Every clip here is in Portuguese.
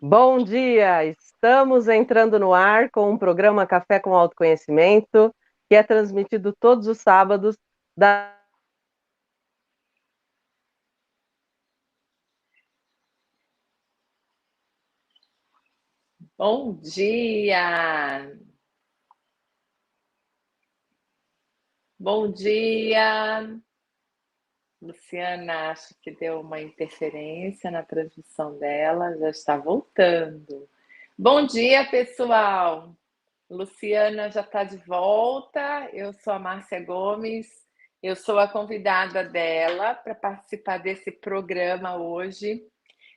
Bom dia! Estamos entrando no ar com o programa Café com Autoconhecimento, que é transmitido todos os sábados da... Bom dia! Bom dia! Luciana, acho que deu uma interferência na transmissão dela, já está voltando. Bom dia, pessoal! Luciana já está de volta. Eu sou a Márcia Gomes, eu sou a convidada dela para participar desse programa hoje,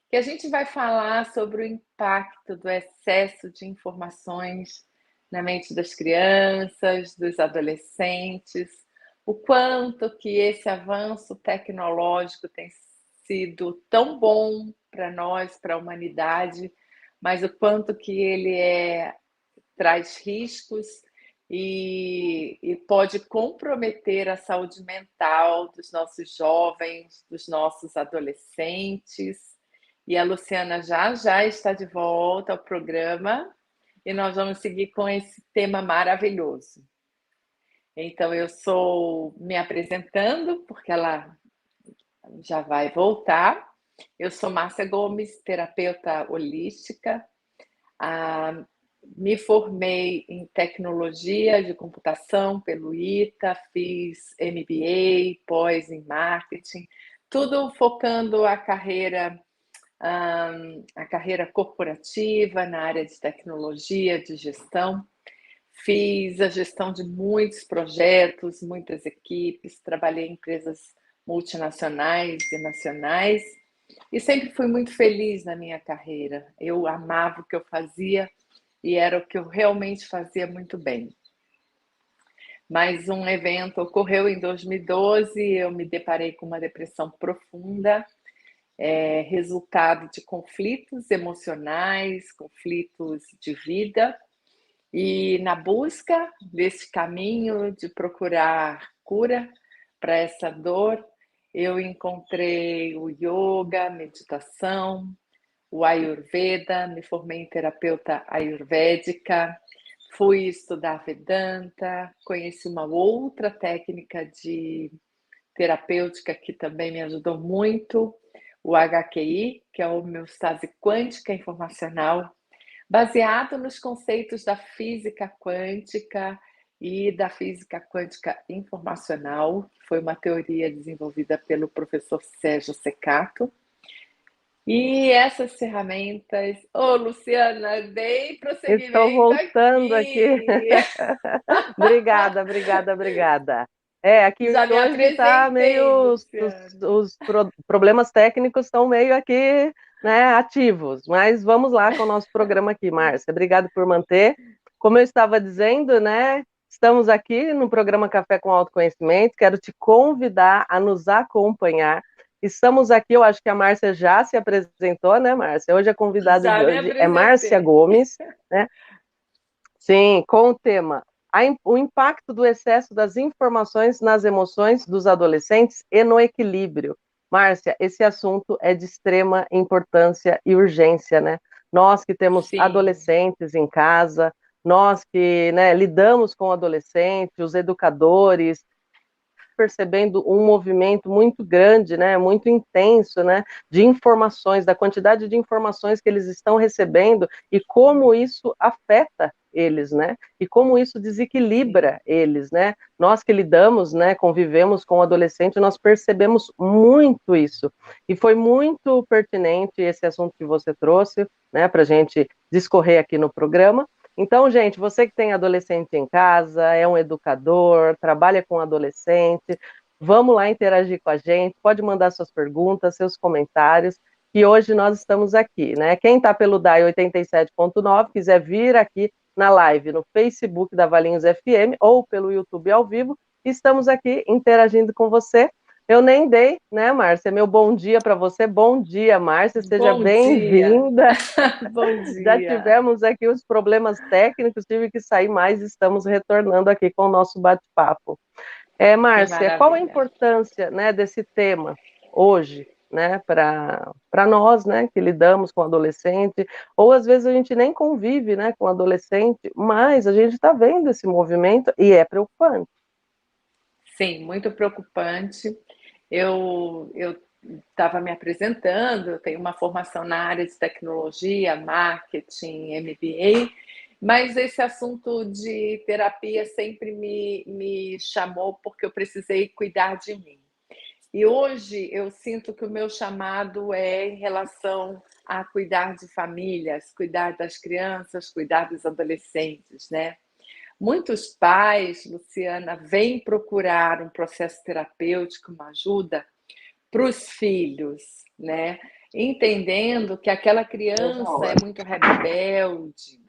que a gente vai falar sobre o impacto do excesso de informações na mente das crianças, dos adolescentes, o quanto que esse avanço tecnológico tem sido tão bom para nós, para a humanidade, mas o quanto que traz riscos e pode comprometer a saúde mental dos nossos jovens, dos nossos adolescentes. E a Luciana já está de volta ao programa e nós vamos seguir com esse tema maravilhoso. Então, eu sou me apresentando, porque ela já vai voltar. Eu sou Márcia Gomes, terapeuta holística. Me formei em tecnologia de computação pelo ITA, fiz MBA, pós em marketing, tudo focando a carreira corporativa na área de tecnologia, de gestão. Fiz a gestão de muitos projetos, muitas equipes, trabalhei em empresas multinacionais e nacionais e sempre fui muito feliz na minha carreira. Eu amava o que eu fazia e era o que eu realmente fazia muito bem. Mas um evento ocorreu em 2012, eu me deparei com uma depressão profunda, resultado de conflitos emocionais, conflitos de vida, e na busca desse caminho de procurar cura para essa dor, eu encontrei o yoga, meditação, o Ayurveda, me formei em terapeuta ayurvédica, fui estudar Vedanta, conheci uma outra técnica de terapêutica que também me ajudou muito, o HQI, que é a homeostase quântica informacional, baseado nos conceitos da física quântica e da física quântica informacional, que foi uma teoria desenvolvida pelo professor Sérgio Secato. E essas ferramentas. Ô, Luciana, dei Estou prosseguimento voltando aqui. aqui. Obrigada, obrigada, obrigada. Aqui Já me hoje está apresentei, meio... Luciana. problemas técnicos estão meio aqui, né, ativos, mas vamos lá com o nosso programa aqui, Márcia. Obrigada por manter. Como eu estava dizendo, né, estamos aqui no programa Café com Autoconhecimento. Quero te convidar a nos acompanhar. Estamos aqui, eu acho que a Márcia já se apresentou, né, Márcia? Hoje a convidada de Já me hoje é Márcia apresentei. Gomes, né? Sim, com o tema o impacto do excesso das informações nas emoções dos adolescentes e no equilíbrio. Márcia, esse assunto é de extrema importância e urgência, né? Nós que temos Sim. adolescentes em casa, nós que, né, lidamos com adolescentes, os educadores, percebendo um movimento muito grande, né, muito intenso, né, de informações, da quantidade de informações que eles estão recebendo e como isso afeta eles, né, e como isso desequilibra Sim. eles, né. Nós que lidamos, né, convivemos com adolescente, nós percebemos muito isso. E foi muito pertinente esse assunto que você trouxe, né, para a gente discorrer aqui no programa. Então, gente, você que tem adolescente em casa, é um educador, trabalha com adolescente, vamos lá interagir com a gente, pode mandar suas perguntas, seus comentários, que hoje nós estamos aqui, né? Quem está pelo DAI 87.9, quiser vir aqui na live no Facebook da Valinhos FM ou pelo YouTube ao vivo, estamos aqui interagindo com você. Eu nem dei, né, Márcia? Meu bom dia para você. Bom dia, Márcia. Seja Bom dia. bem-vinda. Bom Já dia. tivemos aqui os problemas técnicos, tive que sair, mas estamos retornando aqui com o nosso bate-papo. Que Márcia, qual a maravilha. importância, né, desse tema hoje? né, para nós, né, que lidamos com adolescente, ou às vezes a gente nem convive, né, com adolescente, mas a gente está vendo esse movimento e é preocupante. Sim, muito preocupante. Eu estava me apresentando, eu tenho uma formação na área de tecnologia, marketing, MBA, mas esse assunto de terapia sempre me chamou porque eu precisei cuidar de mim. E hoje eu sinto que o meu chamado é em relação a cuidar de famílias, cuidar das crianças, cuidar dos adolescentes, né? Muitos pais, Luciana, vêm procurar um processo terapêutico, uma ajuda para os filhos, né? Entendendo que aquela criança é muito rebelde,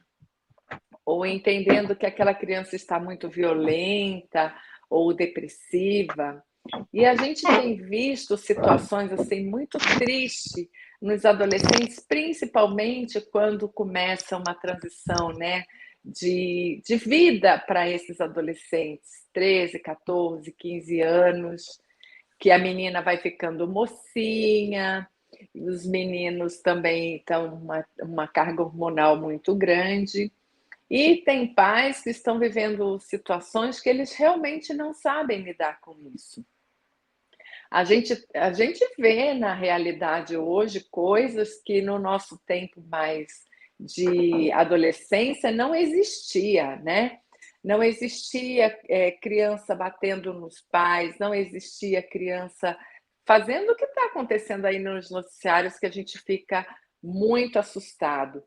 ou entendendo que aquela criança está muito violenta ou depressiva. E a gente tem visto situações assim muito tristes nos adolescentes, principalmente quando começa uma transição, né, de vida para esses adolescentes, 13, 14, 15 anos, que a menina vai ficando mocinha, os meninos também estão uma carga hormonal muito grande. E tem pais que estão vivendo situações que eles realmente não sabem lidar com isso. A gente vê na realidade hoje coisas que no nosso tempo mais de adolescência não existia, né? Não existia criança batendo nos pais, não existia criança fazendo o que está acontecendo aí nos noticiários que a gente fica muito assustado.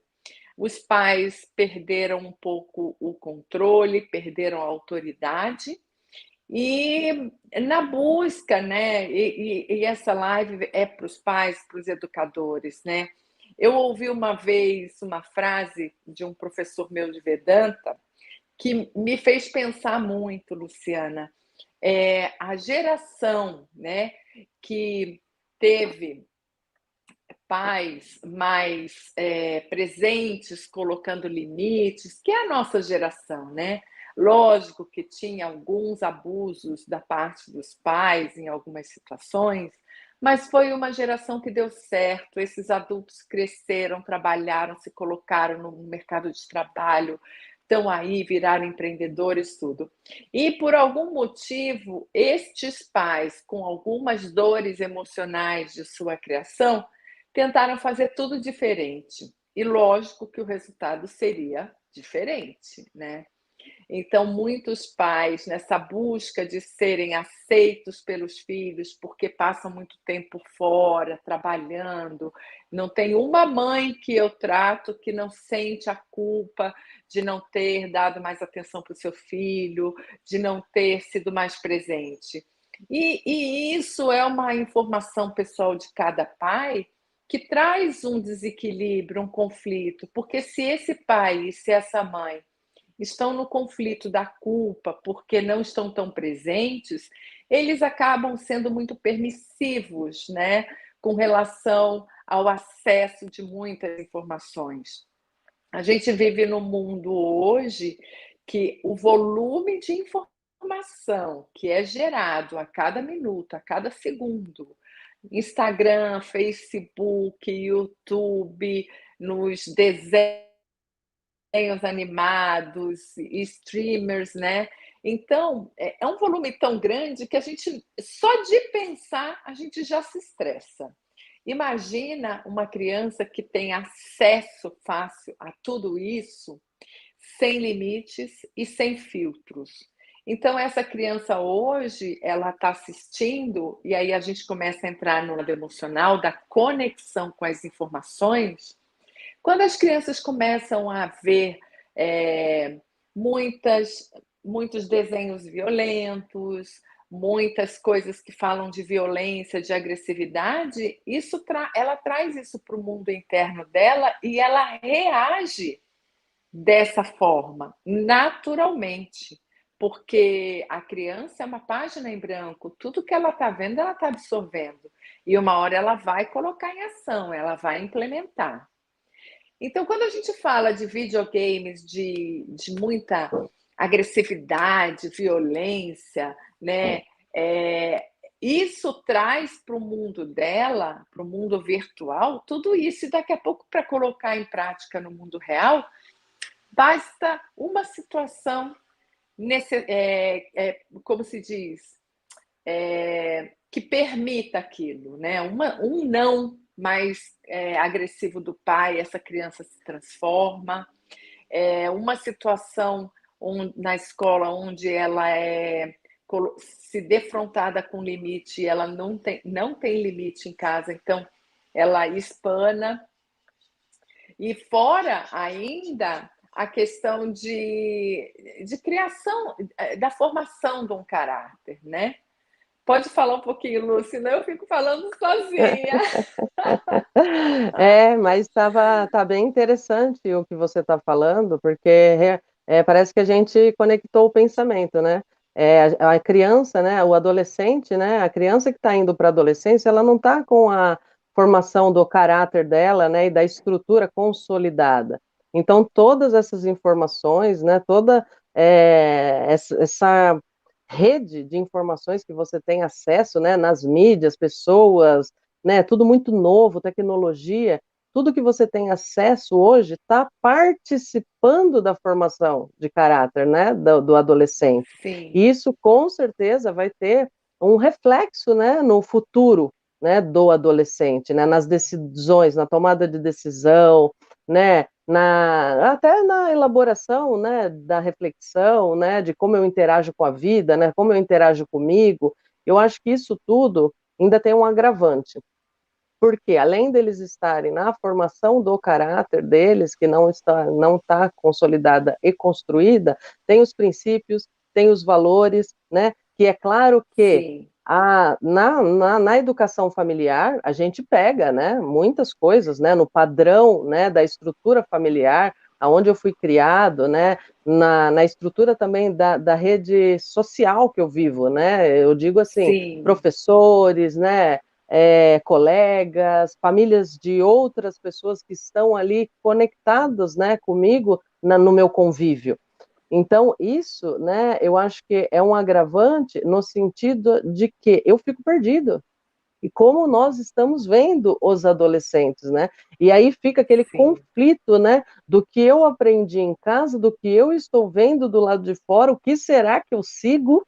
Os pais perderam um pouco o controle, perderam a autoridade e na busca, né? E essa live é para os pais, para os educadores, né? Eu ouvi uma vez uma frase de um professor meu de Vedanta que me fez pensar muito, Luciana. A geração, né, que teve pais mais presentes, colocando limites, que é a nossa geração, né? Lógico que tinha alguns abusos da parte dos pais em algumas situações, mas foi uma geração que deu certo. Esses adultos cresceram, trabalharam, se colocaram no mercado de trabalho, estão aí, viraram empreendedores, tudo. E por algum motivo, estes pais, com algumas dores emocionais de sua criação, tentaram fazer tudo diferente. E lógico que o resultado seria diferente, né? Então, muitos pais, nessa busca de serem aceitos pelos filhos, porque passam muito tempo fora, trabalhando, não tem uma mãe que eu trato que não sente a culpa de não ter dado mais atenção para o seu filho, de não ter sido mais presente. E isso é uma informação pessoal de cada pai que traz um desequilíbrio, um conflito, porque se esse pai e se essa mãe estão no conflito da culpa porque não estão tão presentes, eles acabam sendo muito permissivos, né, com relação ao acesso de muitas informações. A gente vive num mundo hoje que o volume de informação que é gerado a cada minuto, a cada segundo, Instagram, Facebook, YouTube, nos desenhos animados, streamers, né? Então, é um volume tão grande que a gente, só de pensar, a gente já se estressa. Imagina uma criança que tem acesso fácil a tudo isso, sem limites e sem filtros. Então, essa criança hoje, ela está assistindo, e aí a gente começa a entrar no lado emocional, da conexão com as informações, quando as crianças começam a ver é, muitas, muitos desenhos violentos, muitas coisas que falam de violência, de agressividade, ela traz isso para o mundo interno dela e ela reage dessa forma, naturalmente. Porque a criança é uma página em branco, tudo que ela está vendo, ela está absorvendo. E uma hora ela vai colocar em ação, ela vai implementar. Então, quando a gente fala de videogames de muita agressividade, violência, né? isso traz para o mundo dela, para o mundo virtual, tudo isso, e daqui a pouco, para colocar em prática no mundo real, basta uma situação, como se diz, que permita aquilo, né? Um não mais agressivo do pai, essa criança se transforma. Uma situação na escola onde ela se defrontada com limite, ela não tem limite em casa, então ela espana. E fora ainda a questão de criação, da formação de um caráter, né? Pode falar um pouquinho, Lu, senão eu fico falando sozinha. Mas tá bem interessante o que você está falando, porque parece que a gente conectou o pensamento, né? A criança, né, o adolescente, né, a criança que está indo para a adolescência, ela não está com a formação do caráter dela, né, e da estrutura consolidada. Então, todas essas informações, né, toda essa rede de informações que você tem acesso, né, nas mídias, pessoas, né, tudo muito novo, tecnologia, tudo que você tem acesso hoje está participando da formação de caráter, né, do adolescente. Sim. E isso com certeza vai ter um reflexo, né, no futuro, né, do adolescente, né, nas decisões, na tomada de decisão, né, até na elaboração, né, da reflexão, né, de como eu interajo com a vida, né, como eu interajo comigo. Eu acho que isso tudo ainda tem um agravante, porque além deles estarem na formação do caráter deles, que não está consolidada e construída, tem os princípios, tem os valores, né? Que é claro que na educação familiar a gente pega, né, muitas coisas, né, no padrão, né, da estrutura familiar, aonde eu fui criado, né, na estrutura também da rede social que eu vivo, né? Eu digo assim, Sim. professores, né? Colegas, famílias de outras pessoas que estão ali conectadas, né, comigo no meu convívio. Então, isso, né, eu acho que é um agravante no sentido de que eu fico perdido. E como nós estamos vendo os adolescentes, né? E aí fica aquele conflito, né, do que eu aprendi em casa, do que eu estou vendo do lado de fora, o que será que eu sigo,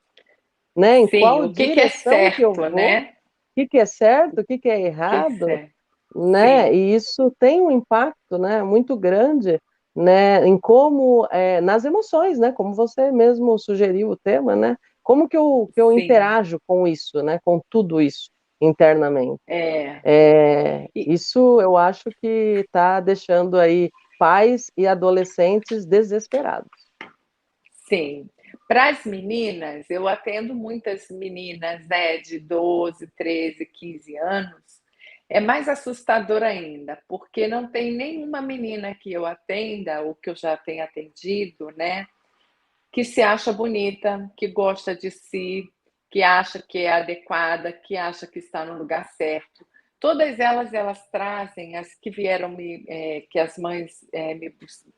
né? Em Sim, qual o que é direção que eu certo, vou? né? O que é certo, o que é O que é errado, certo. né? Sim. E isso tem um impacto, né, muito grande, né, em como, nas emoções, né, como você mesmo sugeriu o tema, né? Como que eu Sim. interajo com isso, né, com tudo isso internamente? E, Isso eu acho que está deixando aí pais e adolescentes desesperados. sim. Para as meninas, eu atendo muitas meninas, né, de 12, 13, 15 anos. É mais assustador ainda, porque não tem nenhuma menina que eu atenda, ou que eu já tenha atendido, né, que se acha bonita, que gosta de si, que acha que é adequada, que acha que está no lugar certo. Todas elas trazem, as que vieram que as mães me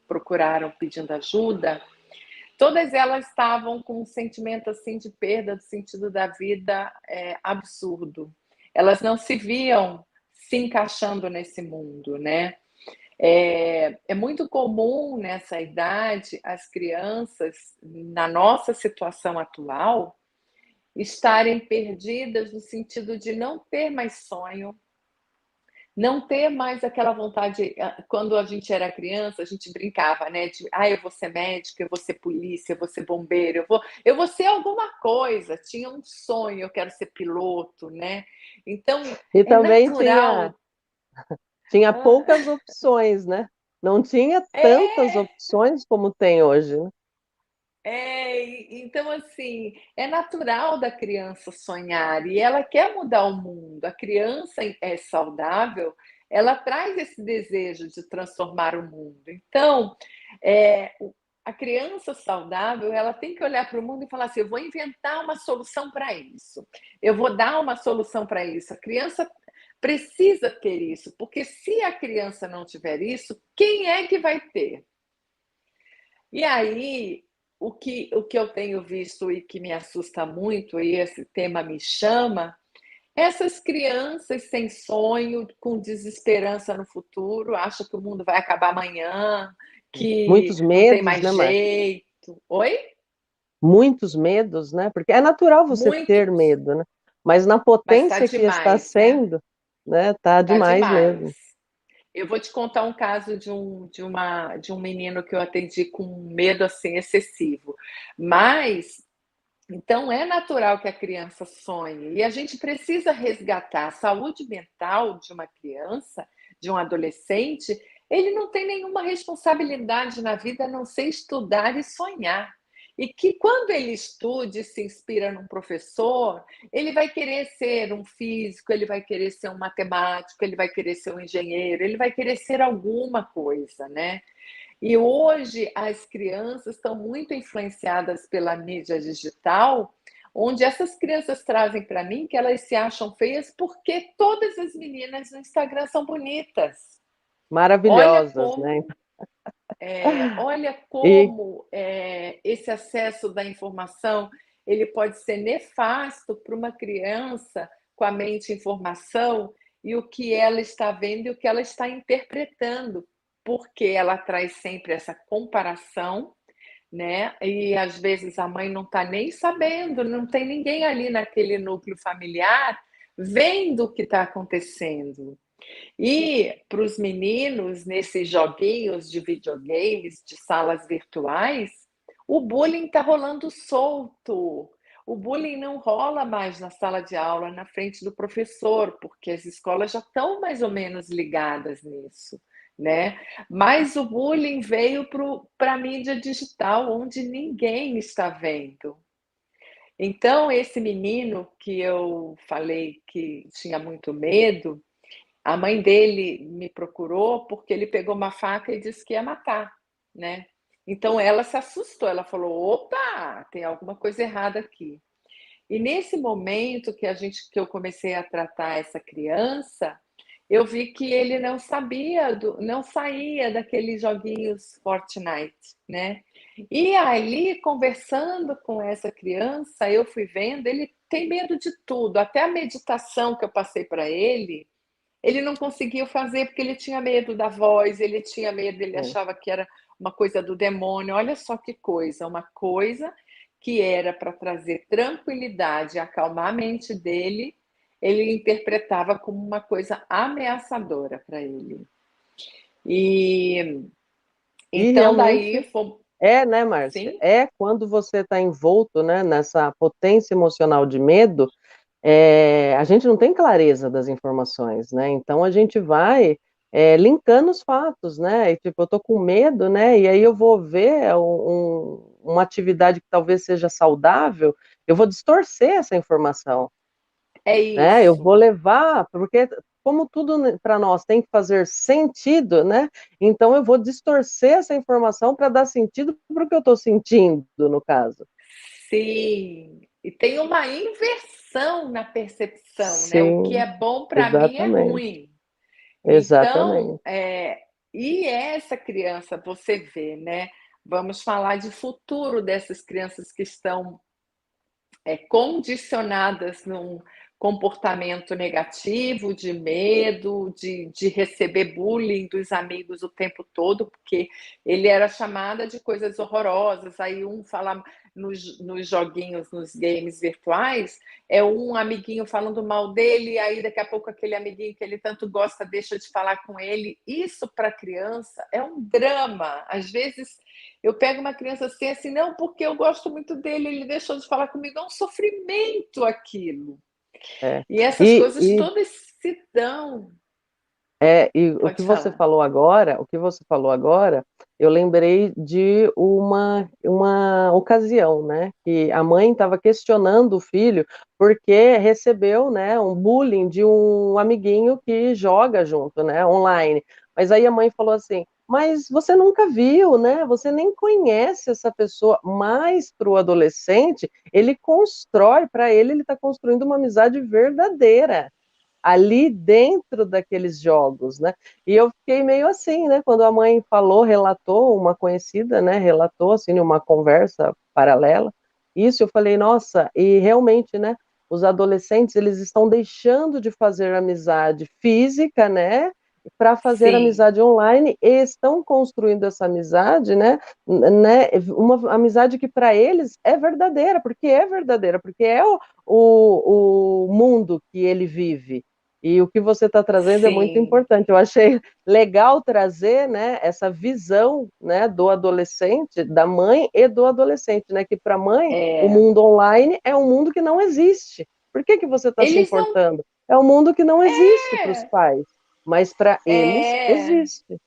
procuraram pedindo ajuda, todas elas estavam com um sentimento assim de perda do sentido da vida absurdo. Elas não se viam se encaixando nesse mundo, né? É muito comum nessa idade as crianças, na nossa situação atual, estarem perdidas no sentido de não ter mais sonho, não ter mais aquela vontade. Quando a gente era criança, a gente brincava, né? De, eu vou ser médica, eu vou ser polícia, eu vou ser bombeiro, eu vou ser alguma coisa. Tinha um sonho, eu quero ser piloto, né? Então, E é também natural. tinha Ah, poucas opções, né? Não tinha tantas é, opções como tem hoje, né? então, assim, é natural da criança sonhar e ela quer mudar o mundo. A criança é saudável, ela traz esse desejo de transformar o mundo. Então, a criança saudável, ela tem que olhar para o mundo e falar assim: eu vou inventar uma solução para isso, eu vou dar uma solução para isso. A criança precisa ter isso, porque se a criança não tiver isso, quem é que vai ter? E aí, o que eu tenho visto e que me assusta muito, e esse tema me chama, Essas crianças sem sonho, com desesperança no futuro, acham que o mundo vai acabar amanhã, que Muitos não tem medos, mais né, Márcia? jeito. Oi? Muitos medos, né? Porque é natural você ter Muitos, medo, né? Mas na mas está potência que está demais, né? sendo, né, tá Está demais demais. mesmo. Eu vou te contar um caso de um menino que eu atendi com medo assim excessivo. Mas então é natural que a criança sonhe e a gente precisa resgatar a saúde mental de uma criança, de um adolescente. Ele não tem nenhuma responsabilidade na vida a não ser estudar e sonhar. E que quando ele estude, se inspira num professor, ele vai querer ser um físico, ele vai querer ser um matemático, ele vai querer ser um engenheiro, ele vai querer ser alguma coisa, né? E hoje as crianças estão muito influenciadas pela mídia digital, onde essas crianças trazem para mim que elas se acham feias porque todas as meninas no Instagram são bonitas. Olha Maravilhosas, né? como olha E como esse acesso da informação ele pode ser nefasto para uma criança com a mente em formação e o que ela está vendo e o que ela está interpretando, porque ela traz sempre essa comparação, né? E às vezes a mãe não está nem sabendo, não tem ninguém ali naquele núcleo familiar vendo o que está acontecendo. E para os meninos, nesses joguinhos de videogames, de salas virtuais, o bullying está rolando solto. O bullying não rola mais na sala de aula, na frente do professor, porque as escolas já estão mais ou menos ligadas nisso, né? Mas o bullying veio para a mídia digital, onde ninguém está vendo. Então, esse menino que eu falei que tinha muito medo, a mãe dele me procurou porque ele pegou uma faca e disse que ia matar, né? Então ela se assustou, ela falou: "Opa, tem alguma coisa errada aqui". E nesse momento que eu comecei a tratar essa criança, eu vi que ele não sabia não saía daqueles joguinhos Fortnite, né? E ali conversando com essa criança, eu fui vendo, ele tem medo de tudo, até a meditação que eu passei para ele não conseguiu fazer porque ele tinha medo da voz, ele tinha medo, ele é, achava que era uma coisa do demônio. Olha só que coisa, uma coisa que era para trazer tranquilidade, acalmar a mente dele, ele interpretava como uma coisa ameaçadora para ele. E e então daí realmente foi né, Márcia? sim, É quando você está envolto, né, nessa potência emocional de medo, a gente não tem clareza das informações, né? Então a gente vai linkando os fatos, né? E tipo, eu tô com medo, né? E aí eu vou ver uma atividade que talvez seja saudável, eu vou distorcer essa informação, é né? Eu vou isso. levar, porque como tudo para nós tem que fazer sentido, né? Então eu vou distorcer essa informação para dar sentido para o que eu estou sentindo, no caso. Sim, e tem uma inversão na percepção, né? O que é Sim, bom para mim é exatamente, ruim. Então, exatamente. e essa criança, você vê, né? Vamos falar de futuro dessas crianças que estão condicionadas num comportamento negativo, de medo, de receber bullying dos amigos o tempo todo, porque ele era chamada de coisas horrorosas. Aí um fala nos joguinhos, nos games virtuais, é um amiguinho falando mal dele, aí daqui a pouco aquele amiguinho que ele tanto gosta deixa de falar com ele. Isso para a criança é um drama. Às vezes eu pego uma criança assim, não, porque eu gosto muito dele, ele deixou de falar comigo, é um sofrimento aquilo. É. E essas E, coisas e, todas se dão. e Pode falar. o que você falou agora, eu lembrei de uma ocasião, né, que a mãe estava questionando o filho porque recebeu, né, um bullying de um amiguinho que joga junto, né, online. Mas aí a mãe falou assim, mas você nunca viu, né, você nem conhece essa pessoa. Mas para o adolescente, ele constrói, para ele está construindo uma amizade verdadeira ali dentro daqueles jogos, né? E eu fiquei meio assim, né? Quando a mãe falou, relatou, uma conhecida, né? Relatou, assim, uma conversa paralela. Isso eu falei, nossa, e realmente, né? os adolescentes, eles estão deixando de fazer amizade física, né, para fazer Sim, amizade online e estão construindo essa amizade, né, uma amizade que para eles é verdadeira, porque é o mundo que ele vive. E o que você está trazendo é muito sim. importante. Eu achei legal trazer, né, essa visão, né, do adolescente, da mãe e do adolescente, né, que para a mãe o É, mundo online é um mundo que não existe. Por que que você está se eles não. importando? É um mundo que não existe para os É, pais, mas para eles é. existe.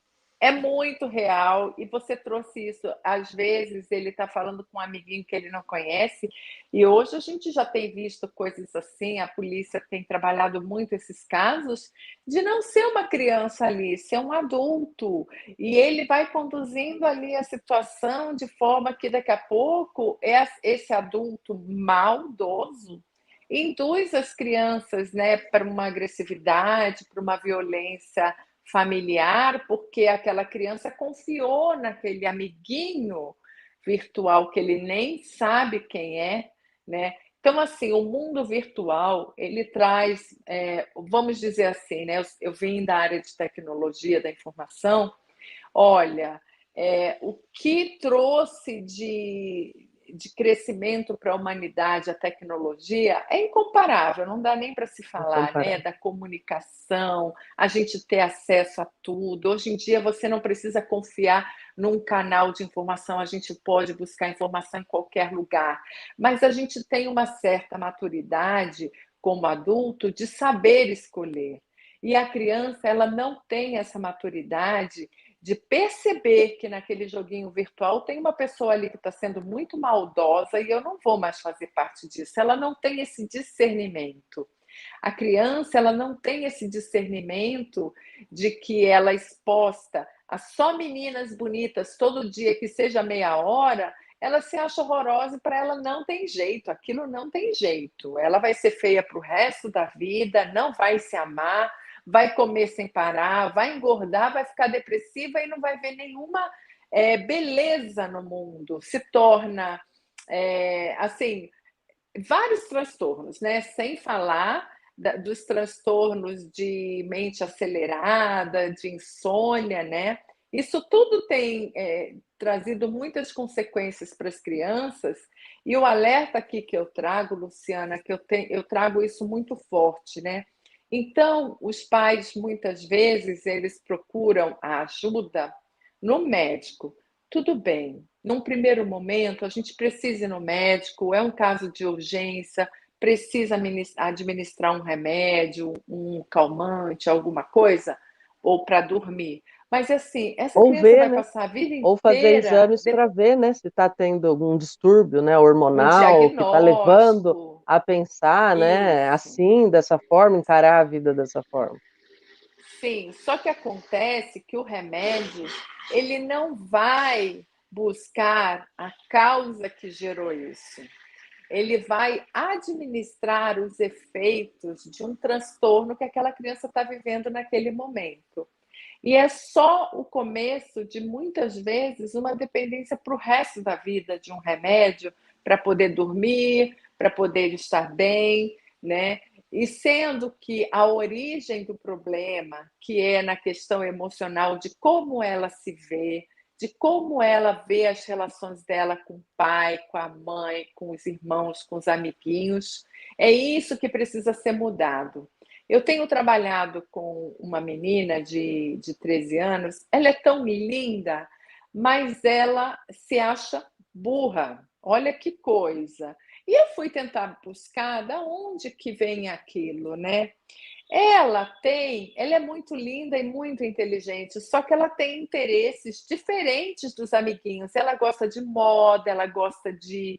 É muito real, e você trouxe isso. Às vezes ele está falando com um amiguinho que ele não conhece, e hoje a gente já tem visto coisas assim. A polícia tem trabalhado muito esses casos de não ser uma criança ali, ser um adulto, e ele vai conduzindo ali a situação de forma que daqui a pouco esse adulto maldoso induz as crianças, né, para uma agressividade, para uma violência familiar, porque aquela criança confiou naquele amiguinho virtual que ele nem sabe quem é, né? Então, assim, o mundo virtual, ele traz, vamos dizer assim, né? Eu vim da área de tecnologia da informação. Olha, o que trouxe de crescimento para a humanidade, a tecnologia, é incomparável, não dá nem para se falar, né? Incomparável. Da comunicação, a gente ter acesso a tudo. Hoje em dia você não precisa confiar num canal de informação, a gente pode buscar informação em qualquer lugar, mas a gente tem uma certa maturidade como adulto de saber escolher. E a criança, ela não tem essa maturidade de perceber que naquele joguinho virtual tem uma pessoa ali que está sendo muito maldosa e eu não vou mais fazer parte disso. Ela não tem esse discernimento. A criança, ela não tem esse discernimento de que ela é exposta a só meninas bonitas todo dia, que seja meia hora, ela se acha horrorosa e para ela não tem jeito, aquilo não tem jeito. Ela vai ser feia para o resto da vida, não vai se amar, vai comer sem parar, vai engordar, vai ficar depressiva e não vai ver nenhuma beleza no mundo. Se torna, assim, vários transtornos, né? Sem falar dos transtornos de mente acelerada, de insônia, né? Isso tudo tem trazido muitas consequências para as crianças, e o alerta aqui que eu trago, Luciana, eu trago isso muito forte, né? Então, os pais, muitas vezes, eles procuram a ajuda no médico. Tudo bem, num primeiro momento, a gente precisa ir no médico, é um caso de urgência, precisa administrar um remédio, um calmante, alguma coisa, ou para dormir. Mas, assim, essa Ou criança ver, vai né? passar a vida Ou fazer inteira exames para ver, né, se está tendo algum distúrbio, né, um hormonal que está levando diagnóstico. a pensar, né, Isso. assim, dessa forma, encarar a vida dessa forma. Sim, só que acontece que o remédio, ele não vai buscar a causa que gerou isso. Ele vai administrar os efeitos de um transtorno que aquela criança está vivendo naquele momento. E é só o começo de, muitas vezes, uma dependência para o resto da vida de um remédio para poder dormir, para poder estar bem, né? E sendo que a origem do problema, que é na questão emocional de como ela se vê, de como ela vê as relações dela com o pai, com a mãe, com os irmãos, com os amiguinhos, é isso que precisa ser mudado. Eu tenho trabalhado com uma menina de 13 anos, ela é tão linda, mas ela se acha burra. Olha que coisa. E eu fui tentar buscar da onde que vem aquilo, né? Ela é muito linda e muito inteligente, só que ela tem interesses diferentes dos amiguinhos. Ela gosta de moda, ela gosta de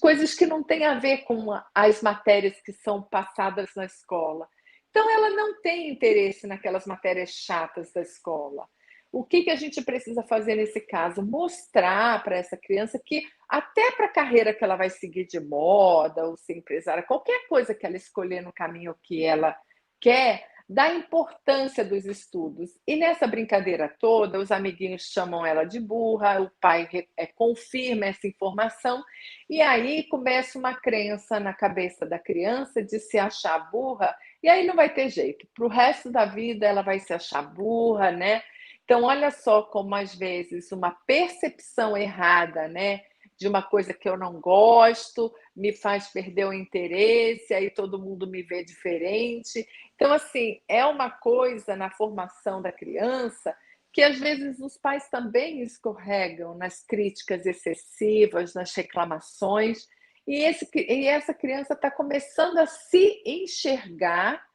coisas que não têm a ver com as matérias que são passadas na escola. Então, ela não tem interesse naquelas matérias chatas da escola. O que a gente precisa fazer nesse caso? Mostrar para essa criança que, até para a carreira que ela vai seguir de moda ou ser empresária, qualquer coisa que ela escolher no caminho que ela quer, da importância dos estudos. E nessa brincadeira toda, os amiguinhos chamam ela de burra, o pai confirma essa informação, e aí começa uma crença na cabeça da criança de se achar burra, e aí não vai ter jeito. Para o resto da vida ela vai se achar burra, né? Então, olha só como às vezes uma percepção errada, né, de uma coisa que eu não gosto, me faz perder o interesse, aí todo mundo me vê diferente. Então, assim, é uma coisa na formação da criança que às vezes os pais também escorregam nas críticas excessivas, nas reclamações, e essa criança está começando a se enxergar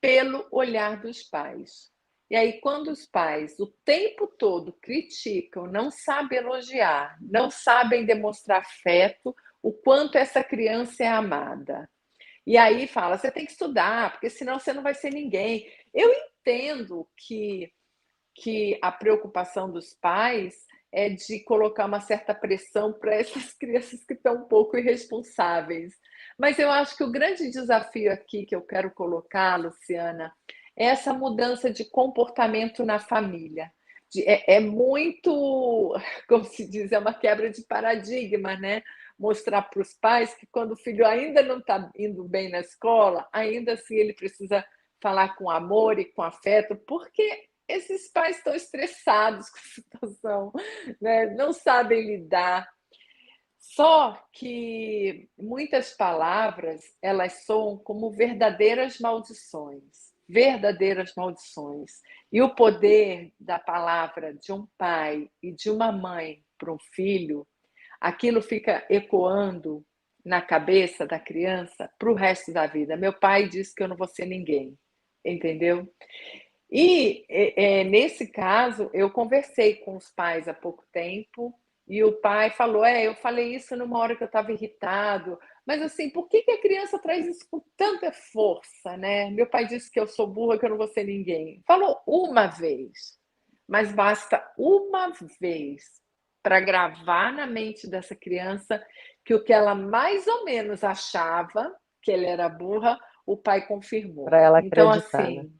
pelo olhar dos pais. E aí, quando os pais o tempo todo criticam, não sabem elogiar, não sabem demonstrar afeto, o quanto essa criança é amada. E aí fala, você tem que estudar, porque senão você não vai ser ninguém. Eu entendo que a preocupação dos pais é de colocar uma certa pressão para essas crianças que estão um pouco irresponsáveis. Mas eu acho que o grande desafio aqui que eu quero colocar, Luciana, é essa mudança de comportamento na família. É muito, como se diz, é uma quebra de paradigma, né? Mostrar para os pais que quando o filho ainda não está indo bem na escola, ainda assim ele precisa falar com amor e com afeto, porque esses pais estão estressados com a situação, né? Não sabem lidar. Só que muitas palavras, elas soam como verdadeiras maldições. E o poder da palavra de um pai e de uma mãe para um filho, aquilo fica ecoando na cabeça da criança para o resto da vida. Meu pai disse que eu não vou ser ninguém, entendeu? E nesse caso, eu conversei com os pais há pouco tempo e o pai falou: eu falei isso numa hora que eu estava irritado, mas assim, por que a criança traz isso com tanta força, né? Meu pai disse que eu sou burra, que eu não vou ser ninguém. Falou uma vez, mas basta uma vez para gravar na mente dessa criança que o que ela mais ou menos achava, que ela era burra, o pai confirmou. Para ela Então, acreditar, né? assim,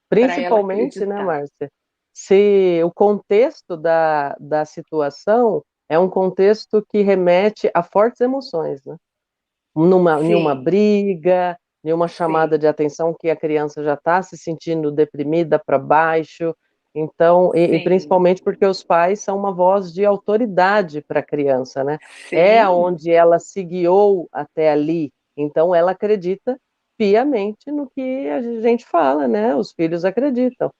para ela Principalmente, né, acreditar. Márcia, se o contexto da situação é um contexto que remete a fortes emoções, né? Em uma Sim, briga, em uma chamada sim, de atenção que a criança já está se sentindo deprimida para baixo. Então, e sim, principalmente porque os pais são uma voz de autoridade para a criança, né? É sim, onde ela se guiou até ali. Então, ela acredita piamente no que a gente fala, né? Os filhos acreditam.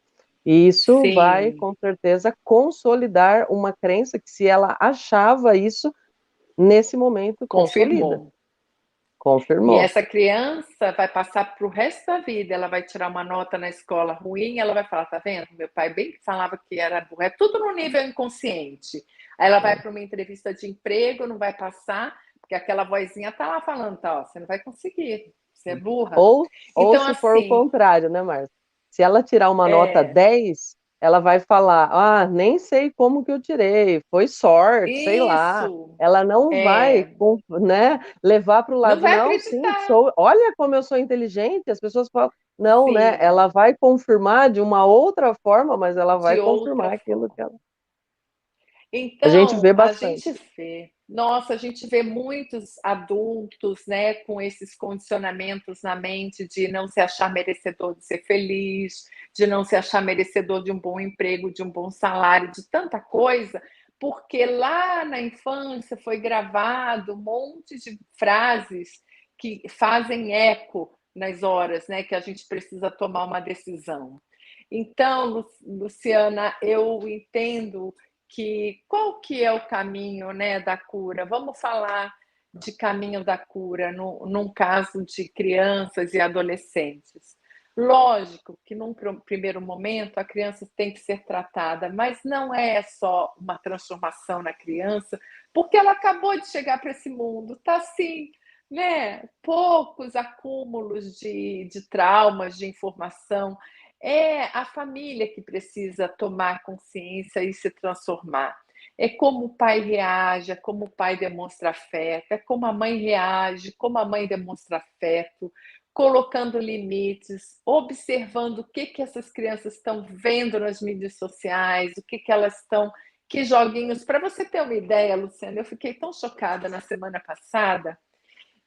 E isso vai, sim, com certeza, consolidar uma crença que, se ela achava isso, nesse momento consolida. confirmou. E Confirmou. essa criança vai passar para o resto da vida, ela vai tirar uma nota na escola ruim, ela vai falar, tá vendo? Meu pai bem que falava que era burro. É tudo no nível inconsciente. Aí ela vai para uma entrevista de emprego, não vai passar, porque aquela vozinha tá lá falando, tá, ó, você não vai conseguir, você é burra. Ou Então, se for o assim, contrário, né, Márcia? Se ela tirar uma nota é 10, ela vai falar: ah, nem sei como que eu tirei, foi sorte, sei lá. isso, Ela não vai, é, né, levar para o não lado, vai não, sim, acreditar. sou, olha como eu sou inteligente. As pessoas falam, não, né? Sim, Ela vai confirmar de uma outra forma, mas ela vai de outra confirmar aquilo que forma. ela. A gente Então, vê a gente bastante. vê, nossa, a gente vê muitos adultos, né, com esses condicionamentos na mente de não se achar merecedor de ser feliz, de não se achar merecedor de um bom emprego, de um bom salário, de tanta coisa, porque lá na infância foi gravado um monte de frases que fazem eco nas horas, né, que a gente precisa tomar uma decisão. Então, Luciana, eu entendo que qual que é o caminho, né, da cura? Vamos falar de caminho da cura num caso de crianças e adolescentes. Lógico que num primeiro momento a criança tem que ser tratada, mas não é só uma transformação na criança, porque ela acabou de chegar para esse mundo, tá assim, né? Poucos acúmulos de traumas, de informação. É a família que precisa tomar consciência e se transformar. É como o pai reage, é como o pai demonstra afeto, é como a mãe reage, como a mãe demonstra afeto, colocando limites, observando o que essas crianças estão vendo nas mídias sociais, o que elas estão, que joguinhos. Para você ter uma ideia, Luciana, eu fiquei tão chocada na semana passada,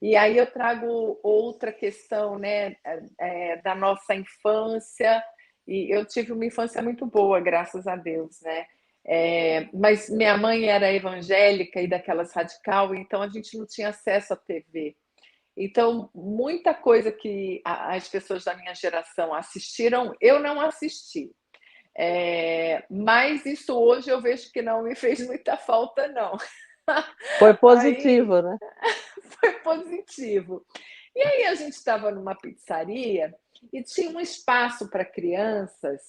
e aí eu trago outra questão, né, da nossa infância, e eu tive uma infância muito boa, graças a Deus, né? Mas minha mãe era evangélica e daquelas radical, então a gente não tinha acesso à TV. Então, muita coisa que as pessoas da minha geração assistiram, eu não assisti. Mas isso hoje eu vejo que não me fez muita falta, não. Foi Aí positivo, né? foi positivo. E aí a gente estava numa pizzaria e tinha um espaço para crianças,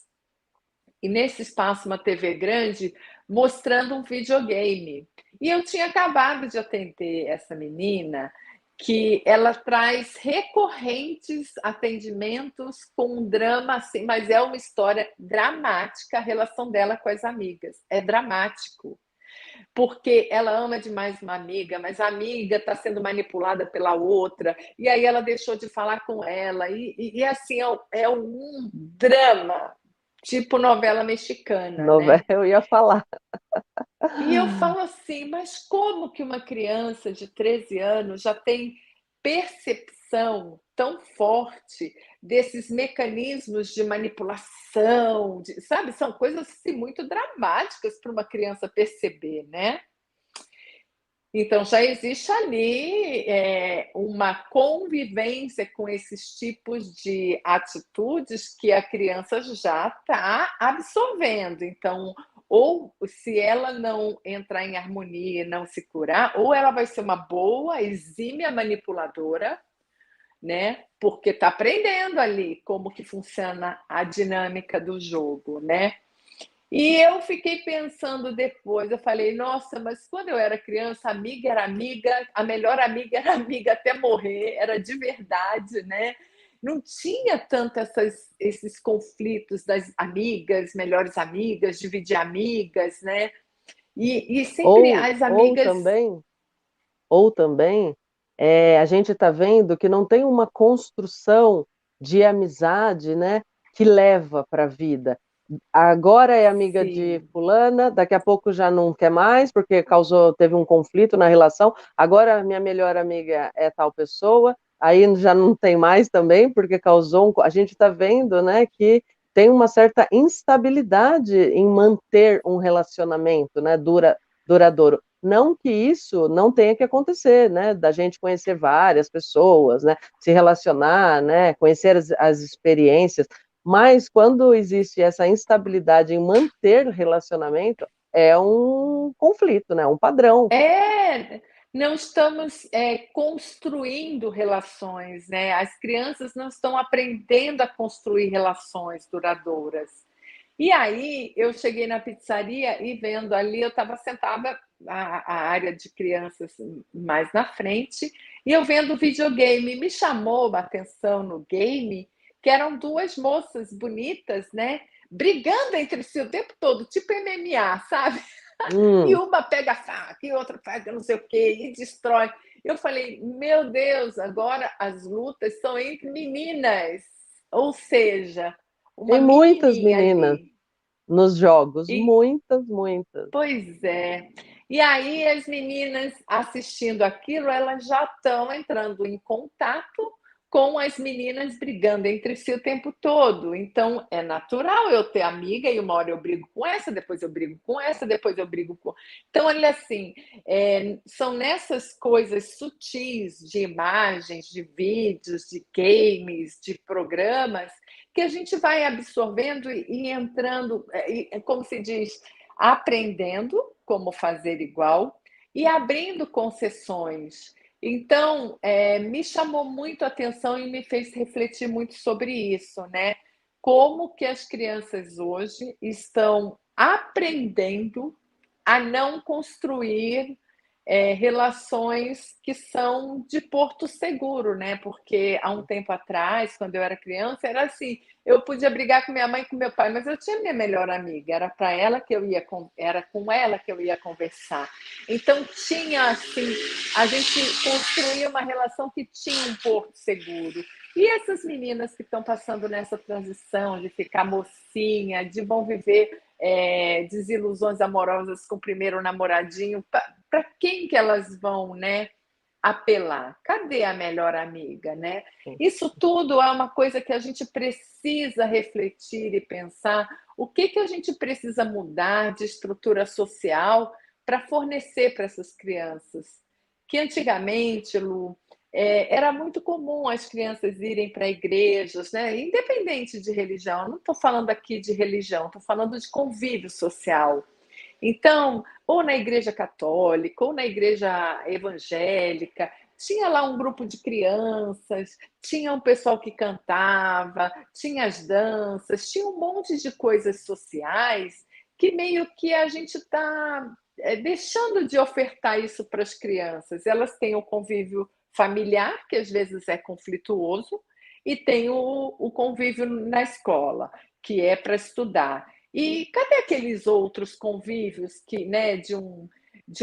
e nesse espaço uma TV grande mostrando um videogame. E eu tinha acabado de atender essa menina, que ela traz recorrentes atendimentos com um drama assim, mas é uma história dramática, a relação dela com as amigas. É dramático, porque ela ama demais uma amiga, mas a amiga está sendo manipulada pela outra, e aí ela deixou de falar com ela, e assim, é um drama, tipo novela mexicana, Novela, né? eu ia falar. E eu falo assim, mas como que uma criança de 13 anos já tem percepção tão forte desses mecanismos de manipulação, sabe? São coisas assim, muito dramáticas para uma criança perceber, né? Então, já existe ali uma convivência com esses tipos de atitudes que a criança já está absorvendo. Então, ou se ela não entrar em harmonia e não se curar, ou ela vai ser uma boa, exímia manipuladora, né? Porque está aprendendo ali como que funciona a dinâmica do jogo, né? E eu fiquei pensando depois, eu falei, nossa, mas quando eu era criança, amiga era amiga, a melhor amiga era amiga até morrer, era de verdade, né? Não tinha tanto esses conflitos das amigas, melhores amigas, dividir amigas, né? E sempre Ou, as ou amigas. também, ou também, a gente está vendo que não tem uma construção de amizade, né, que leva para a vida. Agora é amiga de Sim, fulana, daqui a pouco já não quer mais, porque teve um conflito na relação. Agora a minha melhor amiga é tal pessoa, aí já não tem mais também, porque a gente está vendo, né, que tem uma certa instabilidade em manter um relacionamento, né, duradouro. Não que isso não tenha que acontecer, né, da gente conhecer várias pessoas, né, se relacionar, né, conhecer as experiências, mas quando existe essa instabilidade em manter relacionamento, é um conflito, né? Um padrão. não estamos construindo relações, né? As crianças não estão aprendendo a construir relações duradouras. E aí eu cheguei na pizzaria e vendo ali, eu estava sentada a área de crianças mais na frente, e eu vendo videogame. Me chamou a atenção no game que eram duas moças bonitas, né? Brigando entre si o tempo todo, tipo MMA, sabe? E Hum, uma pega a faca, e outra pega não sei o quê, e destrói. Eu falei, meu Deus, agora as lutas são entre meninas, ou seja, uma tem muitas menininha meninas ali. nos jogos, E, muitas, muitas. pois é. E aí as meninas assistindo aquilo, elas já estão entrando em contato com as meninas brigando entre si o tempo todo. Então é natural eu ter amiga e uma hora eu brigo com essa, depois eu brigo com essa, depois eu brigo com. Então, olha assim, são nessas coisas sutis de imagens, de vídeos, de games, de programas, que a gente vai absorvendo e entrando, como se diz, aprendendo como fazer igual e abrindo concessões. Então, me chamou muito a atenção e me fez refletir muito sobre isso, né? Como que as crianças hoje estão aprendendo a não construir relações que são de porto seguro, né? Porque há um tempo atrás, quando eu era criança, era assim: eu podia brigar com minha mãe e com meu pai, mas eu tinha minha melhor amiga, era para ela que eu ia, era com ela que eu ia conversar. Então tinha assim, a gente construía uma relação que tinha um porto seguro. E essas meninas que estão passando nessa transição de ficar mocinha, de vão viver desilusões amorosas com o primeiro namoradinho, para quem que elas vão, né, apelar? Cadê a melhor amiga, né? Isso tudo é uma coisa que a gente precisa refletir e pensar o que a gente precisa mudar de estrutura social para fornecer para essas crianças. Que antigamente, Lu, era muito comum as crianças irem para igrejas, né? Independente de religião. Eu não estou falando aqui de religião, estou falando de convívio social. Então, ou na igreja católica, ou na igreja evangélica, tinha lá um grupo de crianças, tinha um pessoal que cantava, tinha as danças, tinha um monte de coisas sociais que meio que a gente está deixando de ofertar isso para as crianças. Elas têm o convívio familiar, que às vezes é conflituoso, e tem o convívio na escola, que é para estudar. E cadê aqueles outros convívios que, né, de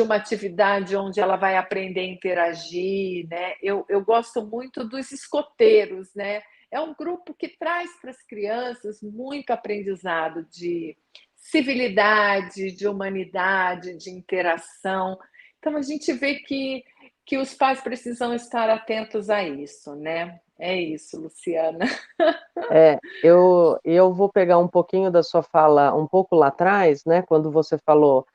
uma atividade onde ela vai aprender a interagir, né? Eu gosto muito dos escoteiros, né? É um grupo que traz para as crianças muito aprendizado de civilidade, de humanidade, de interação. Então a gente vê que os pais precisam estar atentos a isso, né? É isso, Luciana. Eu vou pegar um pouquinho da sua fala, um pouco lá atrás, né, quando você falou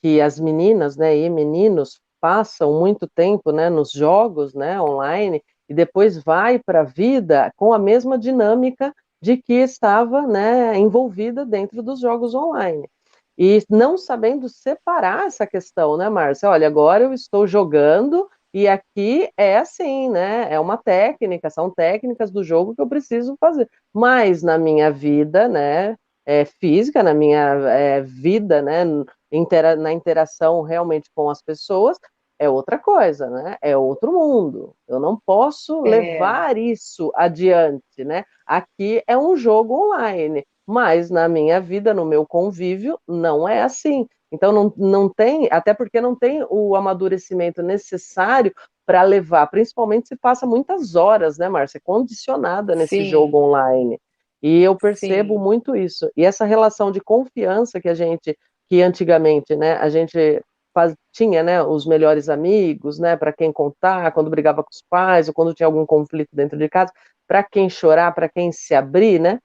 que as meninas, né, e meninos passam muito tempo, né, nos jogos, né, online, e depois vai para a vida com a mesma dinâmica de que estava, né, envolvida dentro dos jogos online. E não sabendo separar essa questão, né, Márcia? Olha, agora eu estou jogando e aqui é assim, né? É uma técnica, são técnicas do jogo que eu preciso fazer. Mas na minha vida, né, física, na minha vida, né, na interação realmente com as pessoas, é outra coisa, né? É outro mundo. Eu não posso levar isso adiante, né? Aqui é um jogo online, mas na minha vida, no meu convívio, não é assim. Então não tem, até porque não tem o amadurecimento necessário para levar, principalmente se passa muitas horas, né, Márcia, condicionada nesse jogo Sim, online. E eu percebo sim. muito isso. E essa relação de confiança que antigamente, né, a gente tinha, né, os melhores amigos, né, para quem contar, quando brigava com os pais, ou quando tinha algum conflito dentro de casa, para quem chorar, para quem se abrir, né?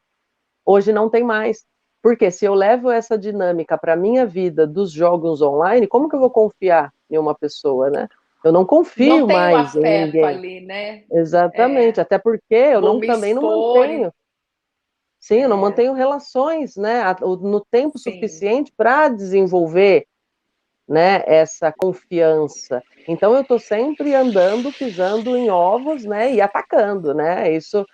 Hoje não tem mais. Porque se eu levo essa dinâmica para a minha vida dos jogos online, como que eu vou confiar em uma pessoa, né? Eu não Não confio tem o mais em afeto ninguém. ali, né? Exatamente, É, até porque eu vou não, me também não expor mantenho, e. sim, eu não É, mantenho relações, né, no tempo sim, suficiente para desenvolver, né, essa confiança. Então eu estou sempre andando, pisando em ovos, né, e atacando, né? Isso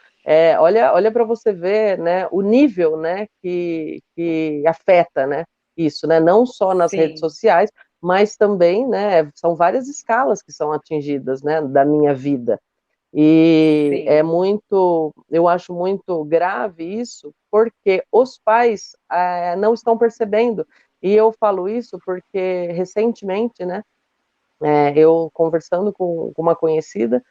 olha para você ver, né, o nível, né, que afeta, né, isso, né? Não só nas redes sim, sociais, mas também, né, são várias escalas que são atingidas, né, da minha vida. E sim. eu acho muito grave isso, porque os pais não estão percebendo. E eu falo isso porque recentemente, né, eu conversando com uma conhecida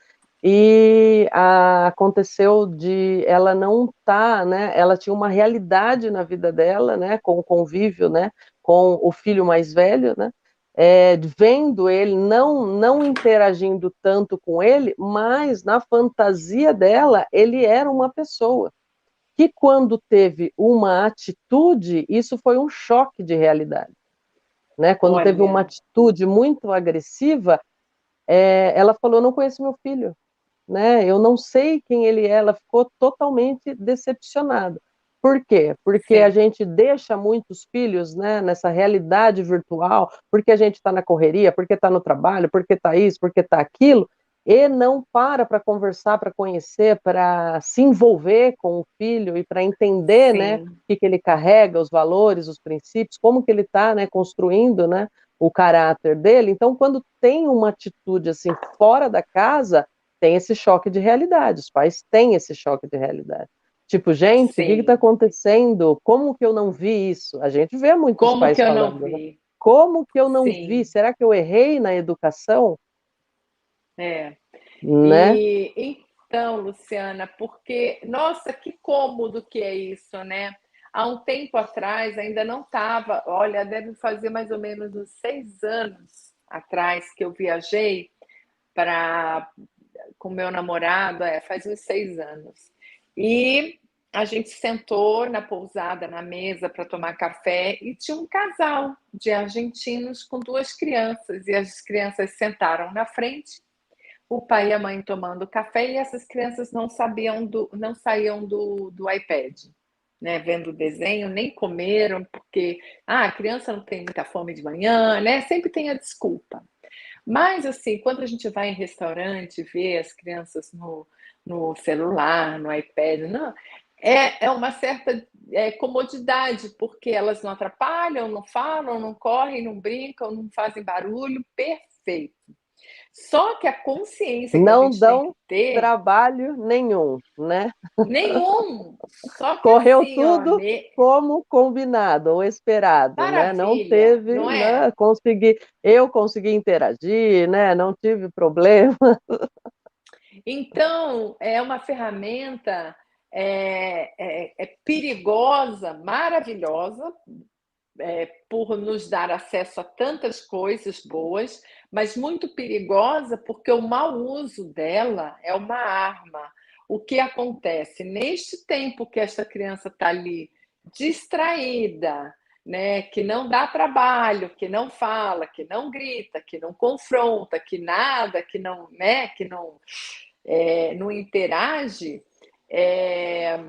e aconteceu de ela não tá, né, ela tinha uma realidade na vida dela, né, com o convívio, né, com o filho mais velho, né, vendo ele, não interagindo tanto com ele, mas na fantasia dela, ele era uma pessoa. Que quando teve uma atitude, isso foi um choque de realidade, né? Quando teve uma Olha, atitude muito agressiva, ela falou: "Eu não conheço meu filho, né? Eu não sei quem ele é". Ela ficou totalmente decepcionada. Por quê? Porque a sim, gente deixa muitos filhos, né, nessa realidade virtual, porque a gente está na correria, porque está no trabalho, porque está isso, porque está aquilo, e não para conversar, para conhecer, para se envolver com o filho e para entender, né, o sim, que ele carrega, os valores, os princípios, como que ele está, né, construindo, né, o caráter dele. Então, quando tem uma atitude assim fora da casa, tem esse choque de realidade. Os pais têm esse choque de realidade. Tipo, gente, o que está Sim. acontecendo? Como que eu não vi isso? A gente vê muitos Como que pais eu não falando, né? vi? Como que eu não vi? Sim, Será que eu errei na educação? é. Né? E então, Luciana, porque, nossa, que cômodo que é isso, né? Há um tempo atrás ainda não estava, olha, deve fazer mais ou menos uns 6 anos atrás que eu viajei para com meu namorado, faz uns 6 anos. E a gente sentou na pousada, na mesa, para tomar café, e tinha um casal de argentinos com duas crianças, e as crianças sentaram na frente, o pai e a mãe tomando café, e essas crianças não saíam do iPad, né, vendo o desenho, nem comeram, porque a criança não tem muita fome de manhã, né? Sempre tem a desculpa. Mas, assim, quando a gente vai em restaurante, vê as crianças no celular, no iPad, não, é uma certa comodidade, porque elas não atrapalham, não falam, não correm, não brincam, não fazem barulho, perfeito. Só que a consciência que a Não gente tem que dão ter, trabalho nenhum, né? nenhum. Só que Correu assim, ó, tudo como combinado ou esperado, né? Não maravilha, teve, não é? né? Eu consegui interagir, né? Não tive problema. Então, é uma ferramenta perigosa, maravilhosa, por nos dar acesso a tantas coisas boas, mas muito perigosa porque o mau uso dela é uma arma. O que acontece? Neste tempo que esta criança está ali distraída, né, que não dá trabalho, que não fala, que não grita, que não confronta, que nada, que não, né, que não interage, é,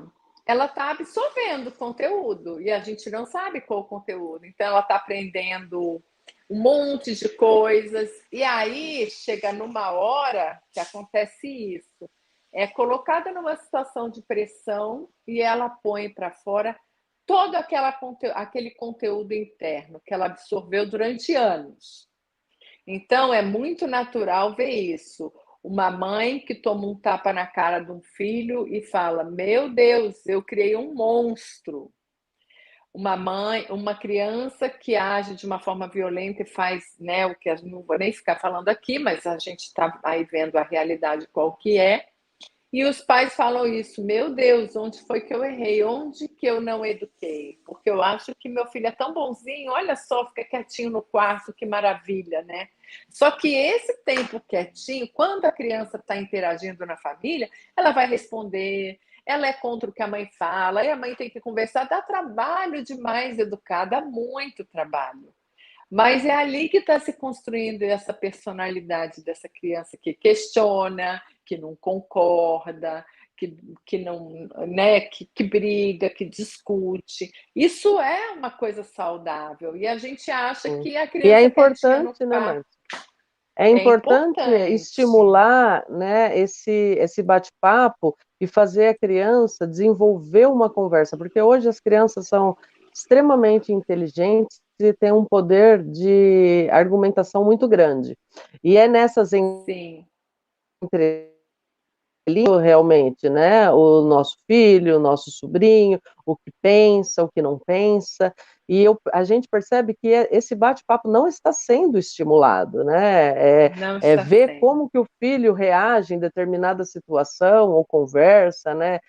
ela está absorvendo conteúdo e a gente não sabe qual o conteúdo. Então, ela está aprendendo um monte de coisas e aí chega numa hora que acontece isso. É colocada numa situação de pressão e ela põe para fora todo aquele conteúdo interno que ela absorveu durante anos. Então, é muito natural ver isso. Uma mãe que toma um tapa na cara de um filho e fala: Meu Deus, eu criei um monstro. Uma criança que age de uma forma violenta e faz, né, o que não vou nem ficar falando aqui, mas a gente está aí vendo a realidade qual que é. E os pais falam isso, meu Deus, onde foi que eu errei? Onde que eu não eduquei? Porque eu acho que meu filho é tão bonzinho, olha só, fica quietinho no quarto, que maravilha, né? Só que esse tempo quietinho, quando a criança está interagindo na família, ela vai responder, ela é contra o que a mãe fala, e a mãe tem que conversar, dá trabalho demais educar, dá muito trabalho. Mas é ali que está se construindo essa personalidade dessa criança que questiona, que não concorda, que não, né, que briga, que discute. Isso é uma coisa saudável. E a gente acha que a E é criança quietinha no importante, né, quarto Márcia? É é importante importante. estimular, né, esse bate-papo e fazer a criança desenvolver uma conversa, porque hoje as crianças são extremamente inteligentes e têm um poder de argumentação muito grande. E é nessas Sim, realmente, né? O nosso filho, o nosso sobrinho, o que pensa, o que não pensa, e a gente percebe que esse bate-papo não está sendo estimulado, né? não É está ver sendo. como que o filho reage em determinada situação ou conversa, né?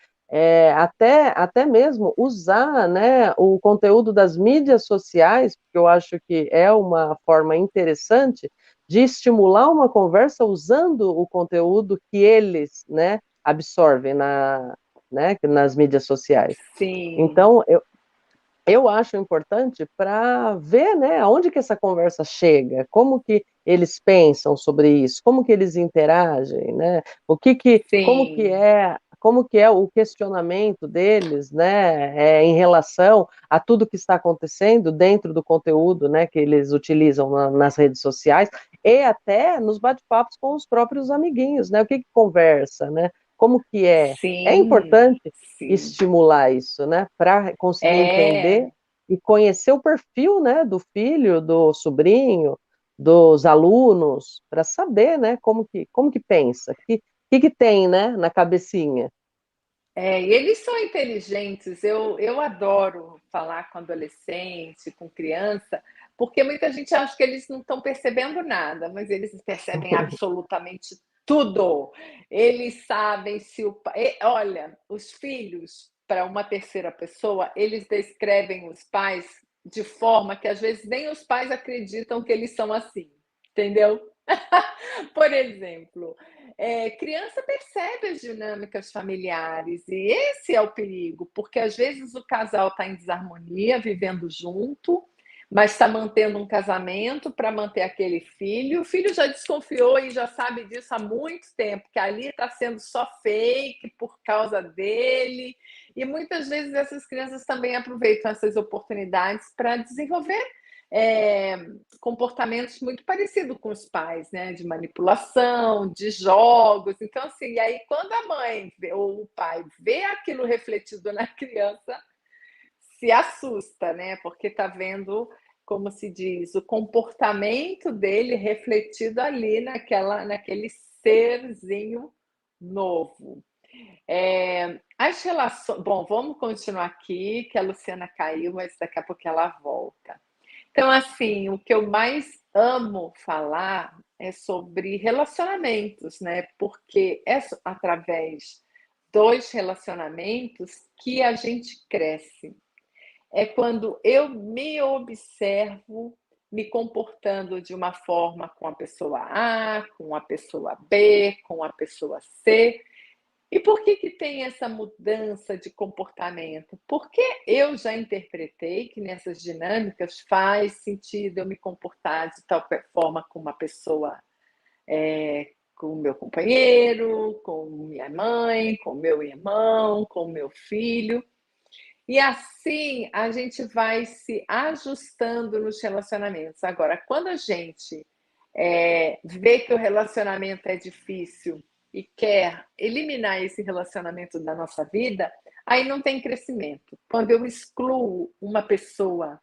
Até mesmo usar, né, o conteúdo das mídias sociais, porque eu acho que é uma forma interessante de estimular uma conversa usando o conteúdo que eles, né, absorvem né, nas mídias sociais. Sim, Então, eu acho importante para ver, né, aonde que essa conversa chega, como que eles pensam sobre isso, como que eles interagem, né, sim, como que é o questionamento deles, né, em relação a tudo que está acontecendo dentro do conteúdo, né, que eles utilizam nas redes sociais e até nos bate-papos com os próprios amiguinhos, né, o que que conversa, né, como que é sim, importante sim. estimular isso, né, para conseguir entender É. e conhecer o perfil, né, do filho, do sobrinho, dos alunos, para saber, né, como que pensa, que tem, né, na cabecinha. E eles são inteligentes. Eu adoro falar com adolescente, com criança, porque muita gente acha que eles não estão percebendo nada, mas eles percebem absolutamente tudo. Eles sabem se o pai. Olha, os filhos, para uma terceira pessoa, eles descrevem os pais de forma que às vezes nem os pais acreditam que eles são assim, entendeu? Por exemplo, criança percebe as dinâmicas familiares e esse é o perigo, porque às vezes o casal está em desarmonia, vivendo junto, mas está mantendo um casamento para manter aquele filho. O filho já desconfiou e já sabe disso há muito tempo, que ali está sendo só fake por causa dele. E muitas vezes essas crianças também aproveitam essas oportunidades para desenvolver é, comportamentos muito parecidos com os pais, né? De manipulação, de jogos. Então, assim, e aí quando a mãe ou o pai vê aquilo refletido na criança, se assusta, né? Porque está vendo, como se diz, o comportamento dele refletido ali naquele serzinho novo. As relações. Bom, vamos continuar aqui, que a Luciana caiu, mas daqui a pouco ela volta. Então, assim, o que eu mais amo falar é sobre relacionamentos, né? Porque é através dos relacionamentos que a gente cresce. É quando eu me observo me comportando de uma forma com a pessoa A, com a pessoa B, com a pessoa C, e por que que tem essa mudança de comportamento? Porque eu já interpretei que nessas dinâmicas faz sentido eu me comportar de tal forma com uma pessoa, com o meu companheiro, com minha mãe, com meu irmão, com meu filho. E assim a gente vai se ajustando nos relacionamentos. Agora, quando a gente vê que o relacionamento é difícil e quer eliminar esse relacionamento da nossa vida, aí não tem crescimento. Quando eu excluo uma pessoa,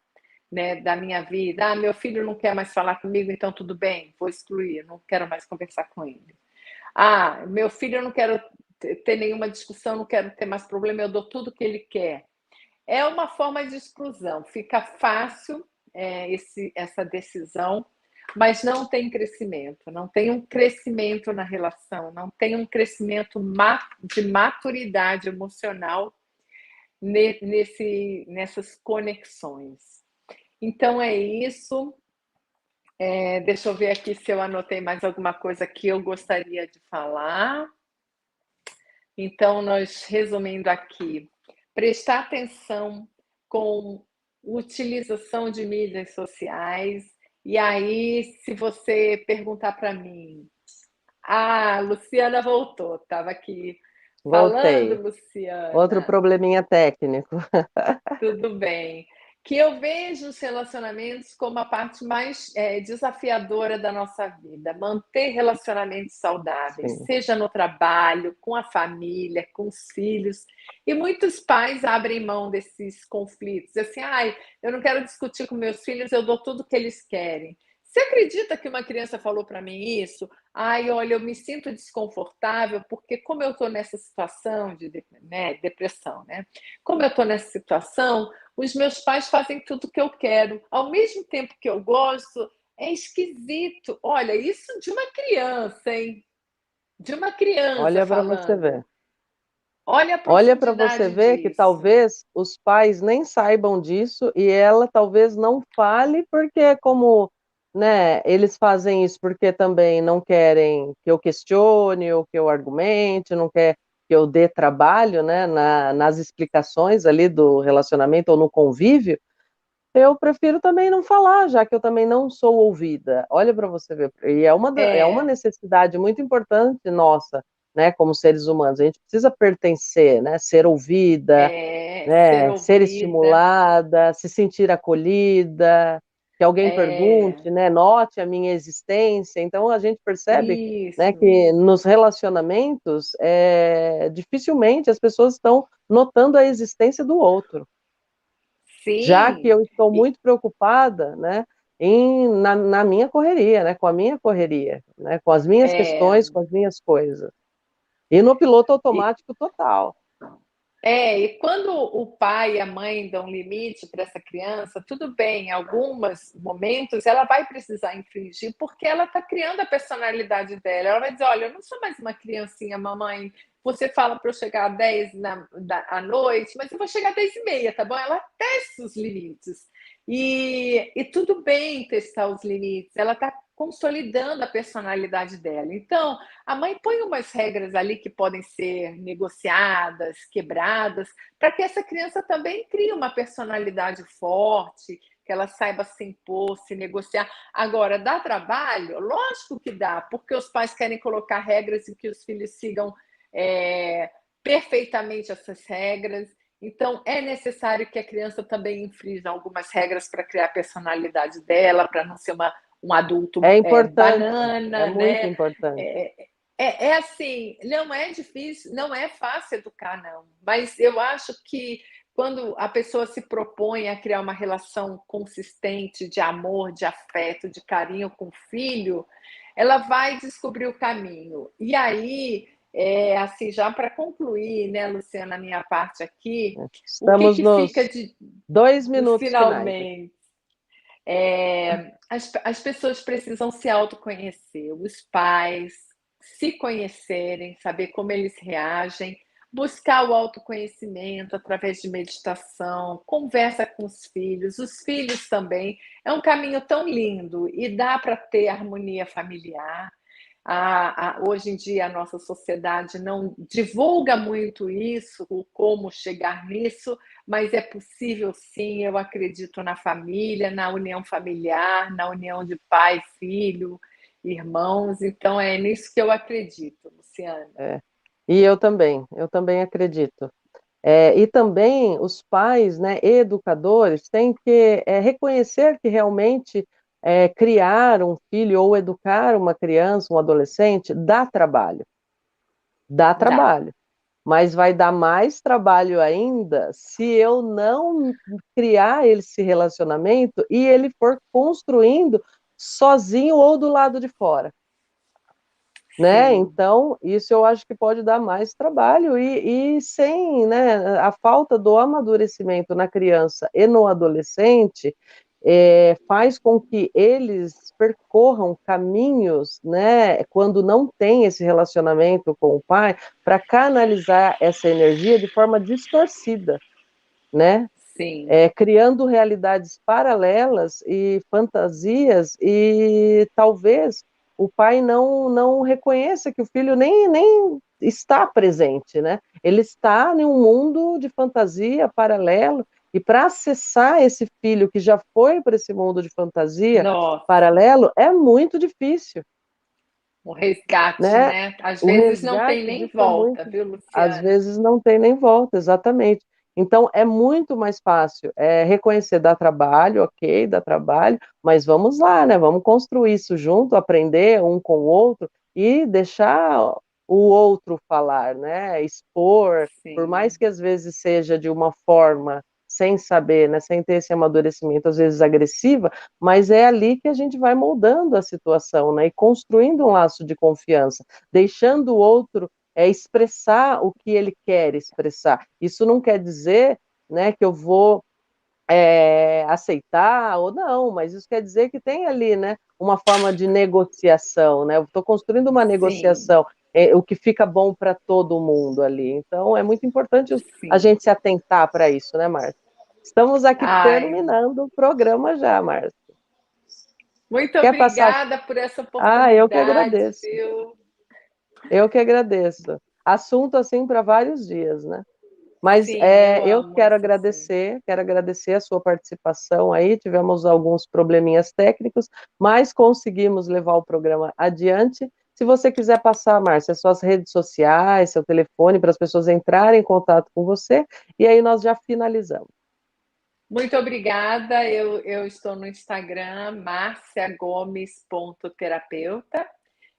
né, da minha vida, meu filho não quer mais falar comigo, então tudo bem, vou excluir, não quero mais conversar com ele. Meu filho, eu não quero ter nenhuma discussão, não quero ter mais problema, eu dou tudo que ele quer. É uma forma de exclusão. Fica fácil essa decisão, mas não tem crescimento. Não tem um crescimento na relação, não tem um crescimento de maturidade emocional nessas conexões. Então é isso. Deixa eu ver aqui se eu anotei mais alguma coisa que eu gostaria de falar. Então, nós resumindo aqui, prestar atenção com utilização de mídias sociais. E aí, se você perguntar para mim, Luciana voltou, estava aqui falando, Voltei. Outro Luciana. probleminha técnico. Tudo bem. Que eu vejo os relacionamentos como a parte mais desafiadora da nossa vida. Manter relacionamentos saudáveis, Sim. seja no trabalho, com a família, com os filhos. E muitos pais abrem mão desses conflitos. Assim, eu não quero discutir com meus filhos, eu dou tudo que eles querem. Você acredita que uma criança falou para mim isso? Olha, eu me sinto desconfortável porque como eu estou nessa situação de depressão, né? Como eu estou nessa situação, os meus pais fazem tudo que eu quero. Ao mesmo tempo que eu gosto, é esquisito. Olha, isso de uma criança, hein? De uma criança Olha para você ver. falando. Olha a Olha para você profundidade ver que disso. talvez os pais nem saibam disso e ela talvez não fale, porque como, né, eles fazem isso porque também não querem que eu questione ou que eu argumente, não quer que eu dê trabalho, né, nas explicações ali do relacionamento ou no convívio, eu prefiro também não falar, já que eu também não sou ouvida. Olha para você ver, e é uma É, necessidade muito importante nossa, né, como seres humanos. A gente precisa pertencer, né, ser ouvida, ser né, ser ouvida. estimulada, se sentir acolhida, que alguém É, pergunte, né, note a minha existência. Então a gente percebe, né, isso. que nos relacionamentos, dificilmente as pessoas estão notando a existência do outro. já que Sim. eu estou muito preocupada, né, na minha correria, né, com a minha correria, né, com as minhas É, questões, com as minhas coisas. E no piloto e, automático total. e quando o pai e a mãe dão limite para essa criança, tudo bem, em alguns momentos ela vai precisar infringir, porque ela está criando a personalidade dela. Ela vai dizer: olha, eu não sou mais uma criancinha, mamãe. Você fala para eu chegar às 10 à noite, mas eu vou chegar às 10h30, tá bom? Ela testa os limites. E tudo bem testar os limites, ela está consolidando a personalidade dela. Então, a mãe põe umas regras ali que podem ser negociadas, quebradas, para que essa criança também crie uma personalidade forte, que ela saiba se impor, se negociar. Agora, dá trabalho? Lógico que dá, porque os pais querem colocar regras e que os filhos sigam é, perfeitamente essas regras. Então, é necessário que a criança também infrinja algumas regras para criar a personalidade dela, para não ser um adulto É importante, é banana, muito né? importante. É assim, não é difícil, não é fácil educar, não. Mas eu acho que quando a pessoa se propõe a criar uma relação consistente de amor, de afeto, de carinho com o filho, ela vai descobrir o caminho. E aí, assim, já para concluir, né, Luciana, a minha parte aqui, o que Estamos que fica nos 2 minutos finais. finalmente? As pessoas precisam se autoconhecer, os pais se conhecerem, saber como eles reagem, buscar o autoconhecimento através de meditação, conversa com os filhos também. É um caminho tão lindo e dá para ter harmonia familiar. Hoje em dia, a nossa sociedade não divulga muito isso, o como chegar nisso, mas é possível sim, eu acredito na família, na união familiar, na união de pai, filho, irmãos, então é nisso que eu acredito, Luciana. É. E eu também acredito. E também os pais, né, educadores, têm que reconhecer que realmente criar um filho ou educar uma criança, um adolescente, dá Dá. trabalho, mas vai dar mais trabalho ainda se eu não criar esse relacionamento e ele for construindo sozinho ou do lado de fora. Né? Sim, Então, isso eu acho que pode dar mais trabalho e sem, né, a falta do amadurecimento na criança e no adolescente faz com que eles percorram caminhos, né, quando não tem esse relacionamento com o pai, para canalizar essa energia de forma distorcida, né? sim. Criando realidades paralelas e fantasias, e talvez o pai não reconheça que o filho nem está presente, né? Ele está em um mundo de fantasia paralelo, e para acessar esse filho que já foi para esse mundo de fantasia Nossa, paralelo é muito difícil, o resgate, né? né? Às O vezes não tem resgate nem disso é volta, muito, viu, às Luciana? vezes não tem nem volta, exatamente. Então é muito mais fácil reconhecer, dá trabalho, ok, dá trabalho, mas vamos lá, né? Vamos construir isso junto, aprender um com o outro e deixar o outro falar, né? Expor, por mais Sim, que às vezes seja de uma forma sem saber, né? Sem ter esse amadurecimento, às vezes agressiva, mas é ali que a gente vai moldando a situação, né? E construindo um laço de confiança, deixando o outro expressar o que ele quer expressar. Isso não quer dizer, né, que eu vou aceitar ou não, mas isso quer dizer que tem ali, né, uma forma de negociação, né? Eu estou construindo uma sim, negociação, o que fica bom para todo mundo ali. Então, é muito importante a sim. gente se atentar para isso, né, Márcia? Estamos aqui Ai, terminando o programa já, Márcia. muito Quer passar? obrigada por essa Eu que oportunidade, agradeço. viu? Eu que agradeço. Assunto assim para vários dias, né? Mas Sim, eu eu amo esse assunto. quero agradecer a sua participação aí. Tivemos alguns probleminhas técnicos, mas conseguimos levar o programa adiante. Se você quiser passar, Márcia, suas redes sociais, seu telefone, para as pessoas entrarem em contato com você, e aí nós já finalizamos. Muito obrigada. Eu estou no Instagram, marciagomes.terapeuta,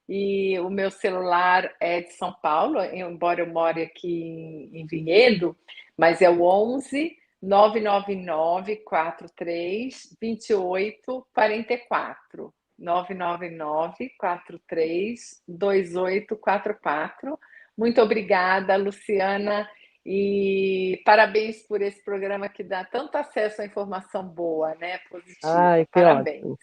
e o meu celular é de São Paulo, embora eu more aqui em Vinhedo, mas é o 11 999-43-2844. 999-43-2844. Muito obrigada, Luciana, e parabéns por esse programa que dá tanto acesso à informação boa, né? Positiva. Ai, que parabéns. Ótimo.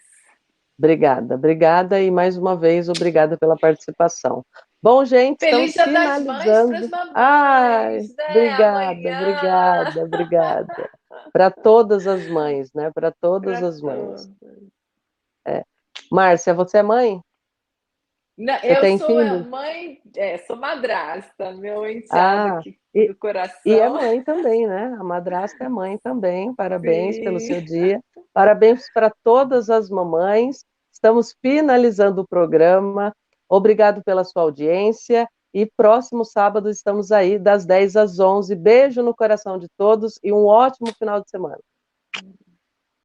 Obrigada e mais uma vez obrigada pela participação. Bom, gente, Feliz estamos Dia das Mães para finalizando. as mamães, Ai, né? Amanhã. obrigada. Para todas as mães, né? Para todas Pra as mães. todas. Márcia, você é mãe? Não, Você eu tem sou a filhos? mãe, sou madrasta, meu enteado Ah, aqui e, do e é coração. mãe também, né? A madrasta é mãe também. Parabéns pelo Sim. seu dia. Parabéns para todas as mamães. Estamos finalizando o programa. Obrigado pela sua audiência. E próximo sábado estamos aí, das 10 às 11. Beijo no coração de todos e um ótimo final de semana.